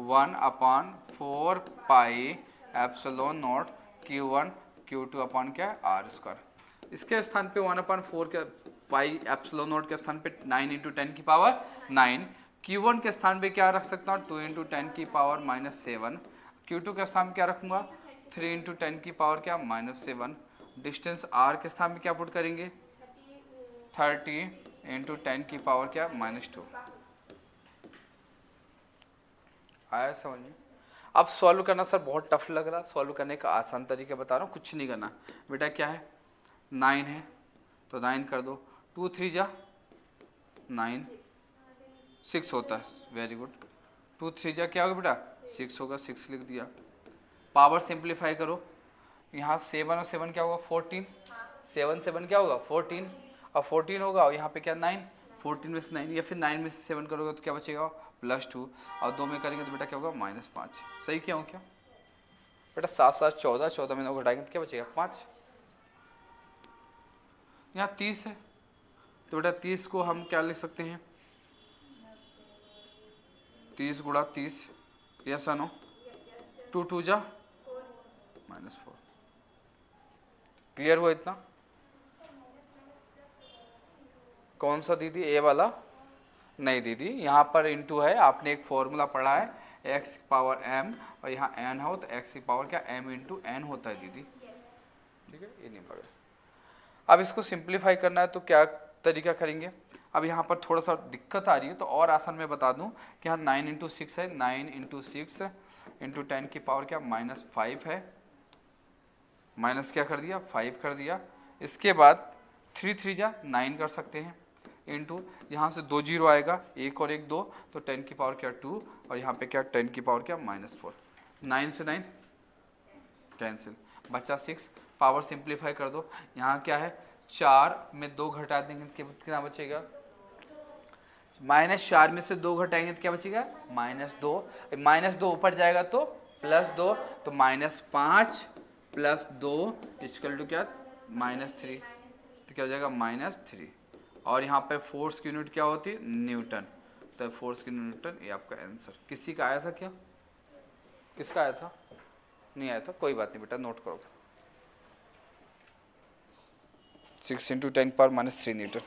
1/4 pi epsilon not Q1 Q2 upon क्या है आर स्क्वायर। इसके स्थान पे 1/4 के पाई एप्सिलॉन नॉट के स्थान पे 9 इंटू 10 की पावर 9, Q1 के स्थान पे क्या रख सकता हूँ 2 इंटू 10 की पावर -7, Q2 के स्थान पे क्या रखूँगा 3 इंटू 10 की पावर क्या -7, डिस्टेंस R के स्थान पे क्या पुट करेंगे 30 इंटू 10 की पावर क्या -2। आया समझ में? अब सॉल्व करना सर बहुत टफ लग रहा, सॉल्व करने का आसान तरीका बता रहा हूँ, कुछ नहीं करना बेटा। क्या है 9 है तो 9 कर दो, 2 3 जा 9, 6 होता है, वेरी गुड। 2 3 जा क्या होगा बेटा 6 होगा, 6 लिख दिया। पावर सिंप्लीफाई करो, यहाँ 7 और 7 क्या होगा 14, 7 7 क्या होगा 14 और 14 होगा और यहाँ पे क्या 9, 14 में से 9 या फिर 9 में से 7 करोगे तो क्या बचेगा +2 और 2 में करेंगे तो बेटा क्या होगा -5। सही क्या हो क्या बेटा 7 7 14, 14 में 9 घटाएंगे तो क्या बचेगा 5। यहाँ 30 है तो बेटा 30 को हम क्या लिख सकते हैं 30 गुणा 30, यस नो 2 2 जा -4। क्लियर हुआ इतना? कौन सा दीदी ए वाला? नहीं दीदी, यहाँ पर इंटू है, आपने एक फॉर्मूला पढ़ा है x पावर m और यहाँ n हो तो x की पावर क्या m इंटू n होता है दीदी, ठीक है ये नहीं पढ़ा। अब इसको सिंप्लीफाई करना है तो क्या तरीका करेंगे, अब यहाँ पर थोड़ा सा दिक्कत आ रही है तो और आसान मैं बता दूँ कि यहाँ 9 इंटू 6 है, 9 इंटू 6 इंटू 10 की पावर क्या -5 है, माइनस क्या कर दिया 5 कर दिया। इसके बाद 3 3 जा 9 कर सकते हैं इंटू यहाँ से 2 जीरो आएगा, 1 और 1 2 तो 10 की पावर क्या 2 और यहाँ पे क्या 10 की पावर क्या -4, 9 से 9 कैंसिल, बचा 6। पावर सिंप्लीफाई कर दो, यहाँ क्या है 4 में 2 घटा देंगे तो कितना बचेगा -4 में से 2 घटाएंगे तो क्या बचेगा -2, -2 ऊपर जाएगा तो +2 तो -5 +2 इक्वल टू क्या -3, तो क्या हो जाएगा -3। और यहाँ पे फोर्स की यूनिट क्या होती है न्यूटन, तो फोर्स की न्यूटन ये आपका आंसर। किसी का आया था क्या, किसका आया था? नहीं आया था, कोई बात नहीं बेटा नोट करो, 6 इंटू 10 पावर -3 न्यूटन।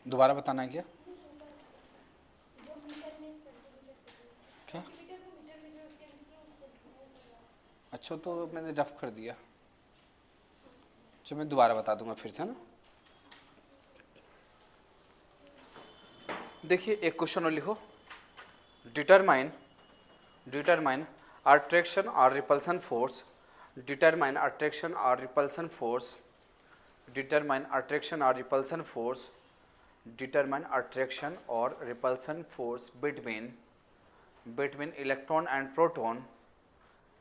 दोबारा बताना है क्या? क्या? अच्छा तो मैंने रफ कर दिया, चलो मैं दोबारा बता दूंगा फिर से ना। देखिए एक क्वेश्चन और लिखो, डिटरमाइन अट्रैक्शन और रिपल्सन फोर्स, डिटरमाइन अट्रैक्शन और रिपल्सन फोर्स, डिटरमाइन अट्रैक्शन और repulsion force determine attraction or repulsion force between electron and proton,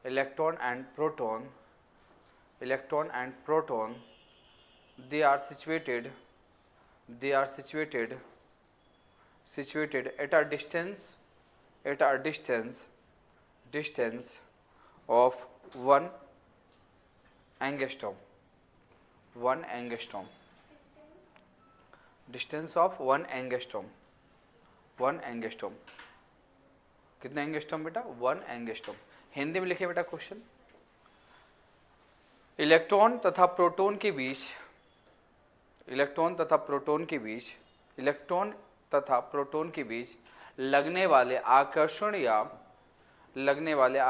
electron and proton, electron and proton. They are situated at a distance of 1 angstrom. 1 angstrom. Distance of 1 angstrom. 1 angstrom. कितना angstrom बेटा? 1 angstrom. Hindi में लिखे बेटा question. Electron तथा proton के बीच लगने वाले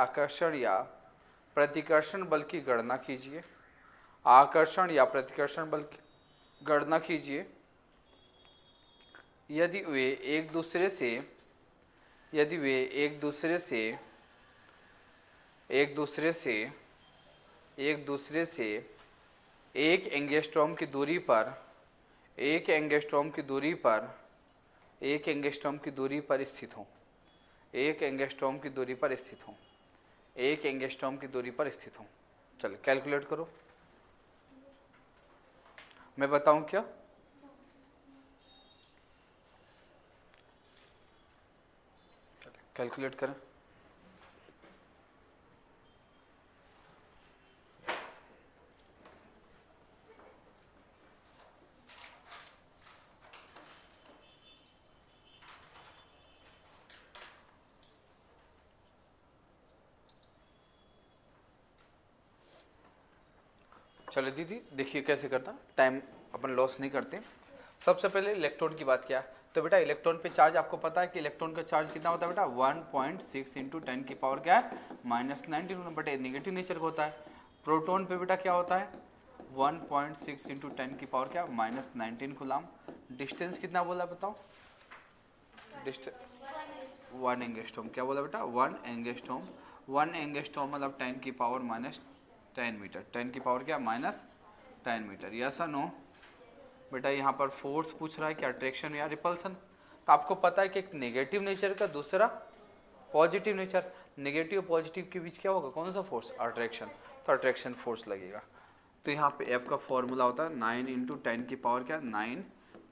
आकर्षण या प्रतिकर्षण बल की गणना कीजिए. आकर्षण या प्रतिकर्षण बल की गणना कीजिए. यदि वे एक दूसरे से एक एंगस्ट्रॉम की दूरी पर स्थित हों. चलो कैलकुलेट करो. मैं बताऊं क्या? कैलकुलेट करें. चलो दीदी देखिए कैसे करना. टाइम अपन लॉस नहीं करते. सबसे पहले इलेक्ट्रॉन की बात किया तो बेटा इलेक्ट्रॉन पे चार्ज आपको पता है कि इलेक्ट्रॉन का चार्ज कितना होता है बेटा? 1.6 इंटू 10 की पावर क्या है? -19 बट नेगेटिव नेचर का होता है. प्रोटॉन पे बेटा क्या होता है? 1.6 इंटू 10 की पावर क्या? -19 कूलम. डिस्टेंस कितना बोला बताओ? Distance 1 angstrom. क्या बोला बेटा? 1 एंगस्ट्रॉम. 1 एंगस्ट्रॉम मतलब 10 की पावर -10 मीटर. 10 की पावर क्या? -10 मीटर. यस और नो? बेटा यहाँ पर फोर्स पूछ रहा है कि अट्रैक्शन या रिपल्सन. तो आपको पता है कि एक नेगेटिव नेचर का, दूसरा पॉजिटिव नेचर. नेगेटिव पॉजिटिव के बीच क्या होगा? कौन सा फोर्स? अट्रैक्शन. तो अट्रैक्शन फोर्स लगेगा. तो यहाँ पे एफ का फॉर्मूला होता है 9 इंटू 10 की पावर क्या? 9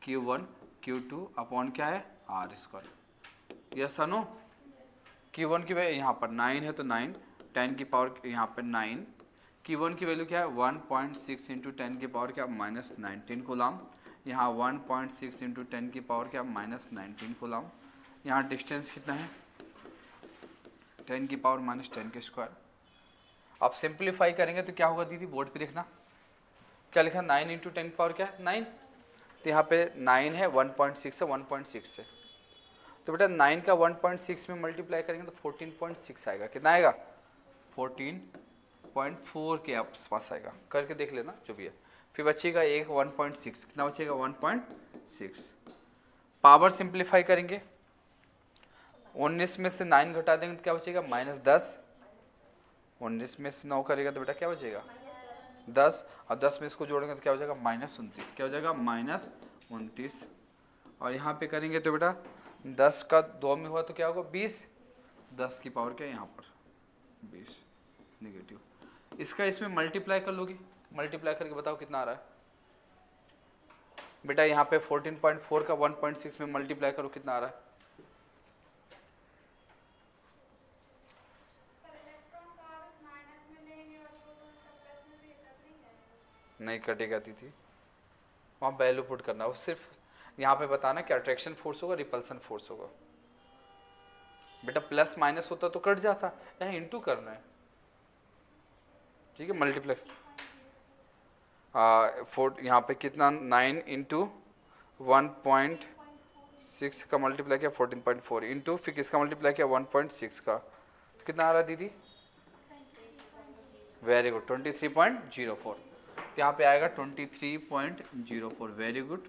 Q1 Q2 अपॉन क्या है? R square. Yes no? Q1 की वैल्यू यहाँ पर 9 है तो 9, 10 की पावर यहाँ पर 9. Q1 की वैल्यू क्या है? 1.6 इंटू 10 की पावर क्या? -19 कूलम. यहाँ 1.6 इंटू 10 की पावर क्या? -19 कूलम. यहाँ डिस्टेंस कितना है? 10 की पावर -10 के स्क्वायर. आप सिंप्लीफाई करेंगे तो क्या होगा दीदी? बोर्ड पे देखना क्या लिखा? 9 इंटू 10 की पावर क्या है? 9. तो यहाँ पे 9 है, 1.6 है, 1.6 से. तो बेटा 9 का 1.6 में मल्टीप्लाई करेंगे तो 14.6 आएगा. कितना आएगा? 14.4 के आसपास आएगा. करके देख लेना जो भी है. फिर बचेगा एक 1.6. कितना बचेगा? 1.6. पावर सिंप्लीफाई करेंगे. 19 में से 9 घटा देंगे तो क्या बचेगा? -10. 19 में से 9 करेगा तो बेटा क्या बचेगा? 10. और 10 में इसको जोड़ेंगे तो क्या हो जाएगा? -29. क्या हो जाएगा? -29. और यहाँ पे करेंगे तो बेटा 10 का 2 में हुआ तो क्या होगा? 20. 10 की पावर क्या है यहाँ पर? 20 नेगेटिव. इसका इसमें मल्टीप्लाई कर लोगी. मल्टीप्लाई करके बताओ कितना आ रहा है बेटा? यहाँ पे 14.4 का 1.6 में मल्टीप्लाई करो कितना आ रहा है? नहीं कटेगा दीदी. वहाँ वैल्यू पुट करना. वो सिर्फ यहाँ पे बताना कि अट्रैक्शन फोर्स होगा, रिपल्सन फोर्स होगा. बेटा प्लस माइनस होता तो कट जाता. यहाँ इंटू करना है. ठीक है. मल्टीप्लाई यहाँ पे कितना? 9 इंटू 1.6 का मल्टीप्लाई किया 14.4 इंटू फिर किसका मल्टीप्लाई किया? 1.6 का. तो कितना आ रहा है दीदी? Very good. 23.04. तो यहाँ पे आएगा 23.04. Very good.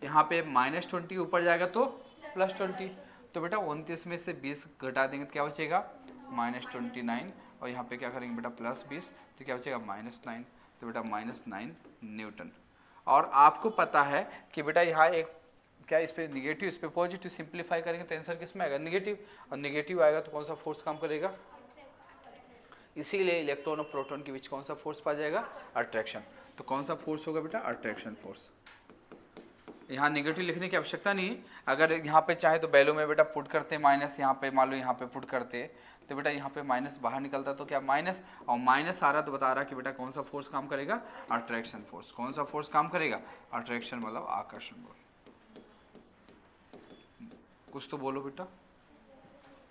यहाँ पे -20 ऊपर जाएगा तो +20. तो बेटा 29 में से 20 घटा देंगे तो क्या बचेगा? -29. और यहाँ पे क्या करेंगे बेटा? +20. तो क्या बचेगा? -9. तो बेटा -9 न्यूटन. और आपको पता है कि बेटा यहाँ एक क्या इस पे निगेटिव, इस पे पॉजिटिव, सिंप्लीफाई करेंगे तो आंसर किस में आएगा? निगेटिव। और निगेटिव आएगा तो कौन सा फोर्स काम करेगा? इसीलिए इलेक्ट्रॉन और प्रोटॉन के बीच कौन सा फोर्स पा जाएगा? अट्रैक्शन। तो कौन सा फोर्स होगा बेटा? Attraction force. यहाँ नेगेटिव लिखने की आवश्यकता नहीं है। अगर यहाँ पे चाहे तो वैल्यू में बेटा पुट करते माइनस, यहाँ पे मान लो यहाँ पे पुट करते तो बेटा यहाँ पे माइनस बाहर निकलता तो क्या माइनस, और माइनस आ रहा तो बता रहा कि बेटा कौन सा फोर्स काम करेगा? Attraction force. कौन सा फोर्स काम करेगा? अट्रैक्शन मतलब आकर्षण बल। कुछ तो बोलो बेटा,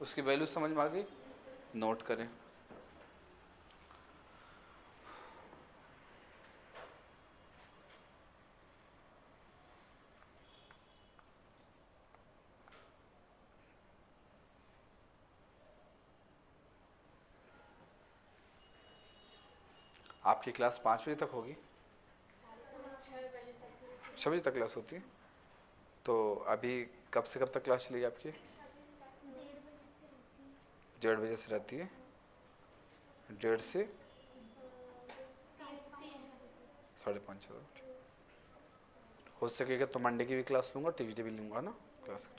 उसकी वैल्यू समझ में आ गई? नोट करें। आपकी क्लास 5 बजे तक होगी? 6 बजे तक क्लास होती है। तो अभी कब से कब तक क्लास चलेगी आपकी? 1:30 बजे से रहती है। 1:30 से 5:30 6 हो सकेगा तो मंडे की भी क्लास लूँगा, ट्यूसडे भी लूँगा ना क्लास।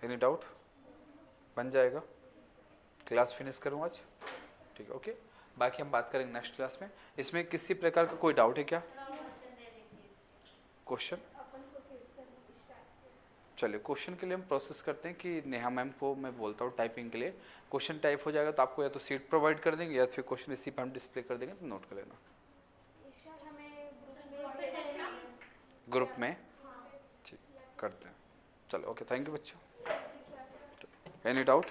Any doubt? बन जाएगा। क्लास फिनिश करूँ आज? ठीक है, ओके। बाकी हम बात करेंगे नेक्स्ट क्लास में। इसमें किसी प्रकार का कोई डाउट है क्या? क्वेश्चन? चलिए, क्वेश्चन के लिए हम प्रोसेस करते हैं कि नेहा मैम को मैं बोलता हूँ टाइपिंग के लिए। क्वेश्चन टाइप हो जाएगा तो आपको या तो सीट प्रोवाइड कर देंगे या फिर क्वेश्चन इसी पर हम डिस्प्ले कर देंगे, तो नोट कर लेना ग्रुप में। ठीक, करते हैं। चलो, ओके, थैंक यू बच्चों। Any doubt?